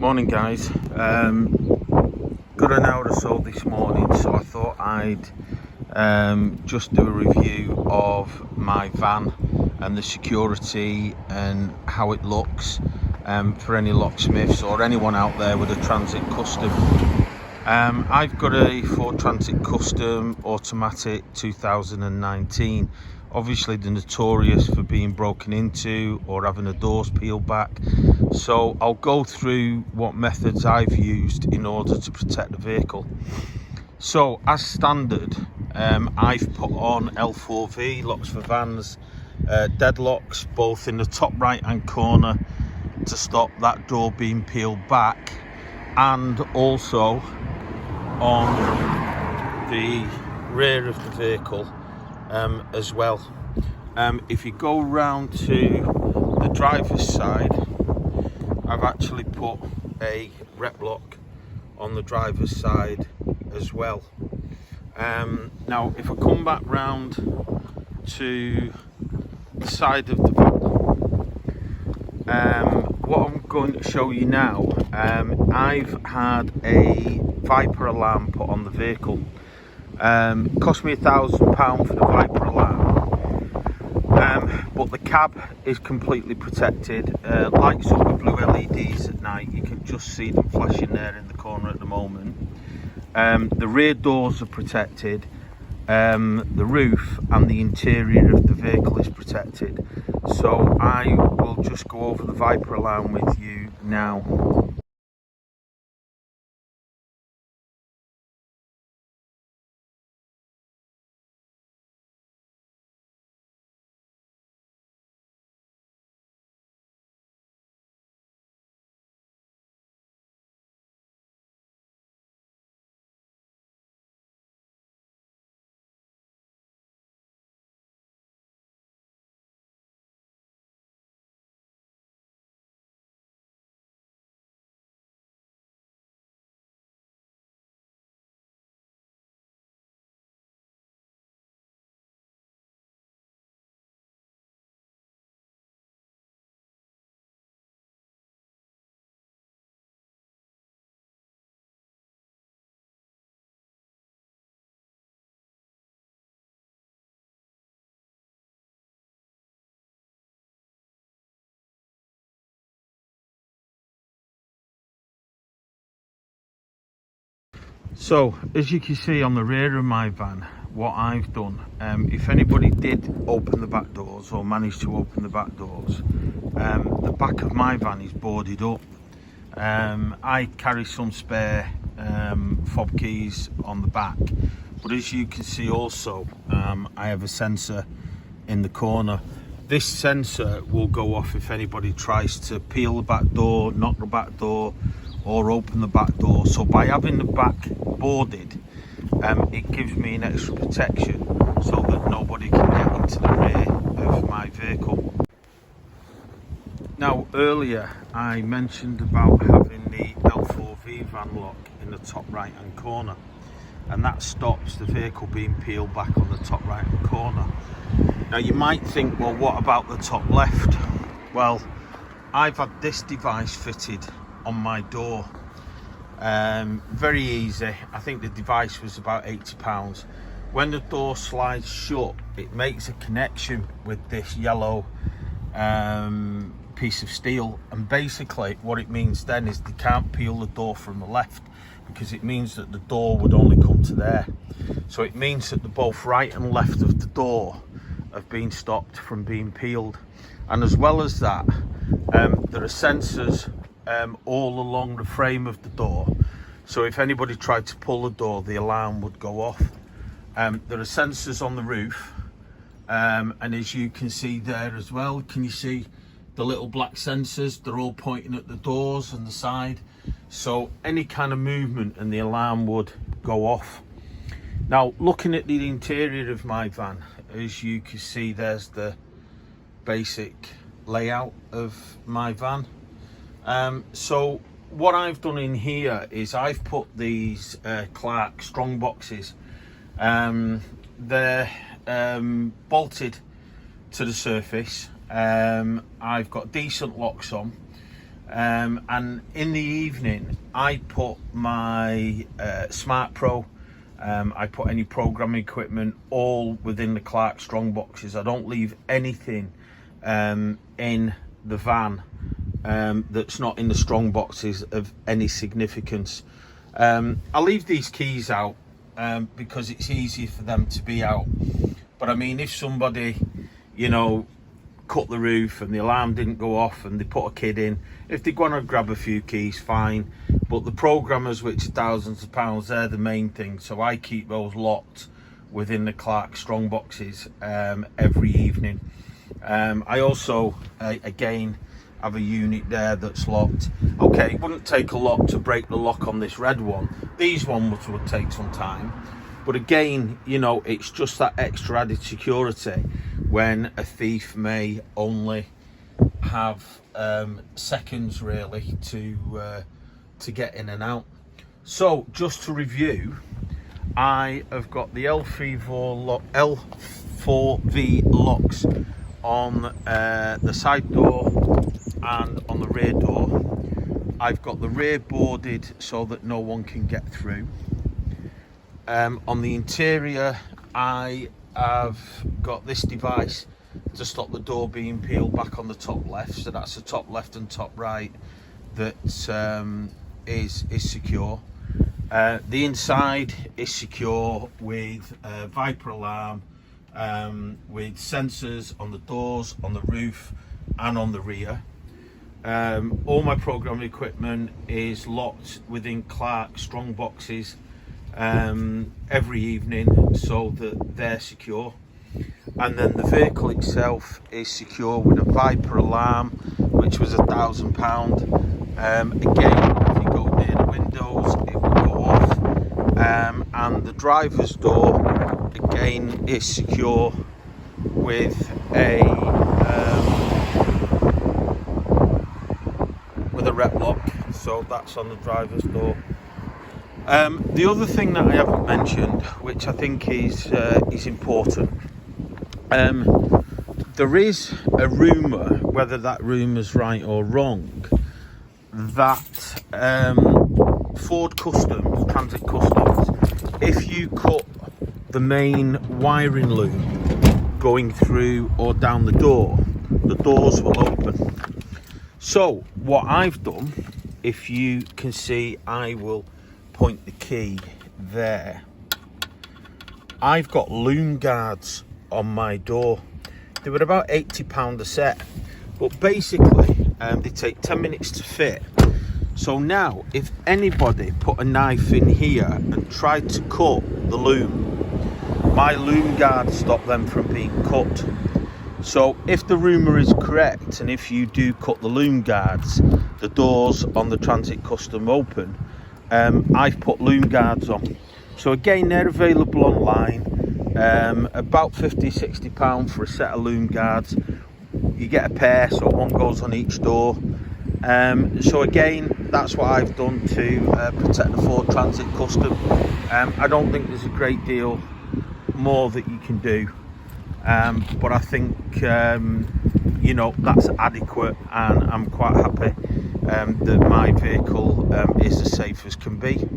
Morning guys, got an hour or so this morning, so I thought I'd just do a review of my van and the security and how it looks for any locksmiths or anyone out there with a Transit Custom. I've got a Ford Transit Custom automatic 2019. Obviously they're notorious for being broken into or having the doors peeled back, so I'll go through what methods I've used in order to protect the vehicle. So as standard, I've put on L4V locks for vans, deadlocks both in the top right hand corner to stop that door being peeled back, and also on the rear of the vehicle as well. If you go round to the driver's side, I've actually put a rep lock on the driver's side as well. Now if I come back round to the side of the van, what I'm going to show you now, I've had a Viper alarm put on the vehicle. It cost me £1,000 for the Viper alarm, but the cab is completely protected. Lights up with blue LEDs at night, you can just see them flashing there in the corner at the moment. The rear doors are protected, the roof and the interior of the vehicle is protected. So I will just go over the Viper alarm with you now. So as you can see on the rear of my van, what I've done, if anybody did open the back doors or managed to open the back doors, the back of my van is boarded up. I carry some spare fob keys on the back, but as you can see also, I have a sensor in the corner. This sensor will go off if anybody tries to peel the back door, knock the back door, or open the back door. So by having the back boarded, it gives me an extra protection so that nobody can get into the rear of my vehicle. Now earlier I mentioned about having the L4V van lock in the top right hand corner, and that stops the vehicle being peeled back on the top right hand corner. Now you might think, well, what about the top left? Well, I've had this device fitted on my door. Very easy. I think the device was about £80. When the door slides shut, it makes a connection with this yellow piece of steel, and basically what it means then is they can't peel the door from the left, because it means that the door would only come to there. So it means that the both right and left of the door have been stopped from being peeled. And as well as that, there are sensors all along the frame of the door, so if anybody tried to pull the door, the alarm would go off. There are sensors on the roof, and as you can see there as well, can you see the little black sensors? They're all pointing at the doors and the side, so any kind of movement and the alarm would go off. Now looking at the interior of my van, as you can see, there's the basic layout of my van. So what I've done in here is I've put these Clark strong boxes. They're bolted to the surface. I've got decent locks on. And in the evening I put my Smart Pro, I put any programming equipment all within the Clark Strong boxes. I don't leave anything in the van that's not in the Strong boxes of any significance. I leave these keys out because it's easier for them to be out. But I mean, if somebody, you know, cut the roof and the alarm didn't go off and they put a kid in, if they want to grab a few keys, fine. But the programmers, which are thousands of pounds, they're the main thing. So I keep those locked within the Clark Strong boxes every evening. I also, again, have a unit there that's locked. Okay, it wouldn't take a lot to break the lock on this red one. These ones would take some time. But again, you know, it's just that extra added security when a thief may only have seconds really to get in and out. So just to review, I have got the L4V locks on the side door and on the rear door. I've got the rear boarded so that no one can get through. On the interior, I have got this device to stop the door being peeled back on the top left. So that's the top left and top right that is secure. The inside is secure with a Viper alarm, with sensors on the doors, on the roof and on the rear. All my programming equipment is locked within Clark Strong boxes every evening so that they're secure. And then the vehicle itself is secure with a Viper alarm, which was £1,000. Again, if you go near the windows, it will go off. And the driver's door again is secure with a rep lock, so that's on the driver's door. The other thing that I haven't mentioned, which I think is important, there is a rumour, whether that rumour's right or wrong, that Ford Customs, Transit Customs, if you cut the main wiring loop going through or down the doors will open. So what I've done, if you can see, I will point the key there. I've got loom guards on my door. They were about £80 a set, but basically they take 10 minutes to fit. So now if anybody put a knife in here and tried to cut the loom, my loom guards stop them from being cut. So if the rumour is correct, and if you do cut the loom guards, the doors on the Transit Custom open, I've put loom guards on. So again, they're available online, about £50-60 for a set of loom guards. You get a pair, so one goes on each door. So again, that's what I've done to protect the Ford Transit Custom. I don't think there's a great deal more that you can do. But I think, you know, that's adequate, and I'm quite happy that my vehicle is as safe as can be.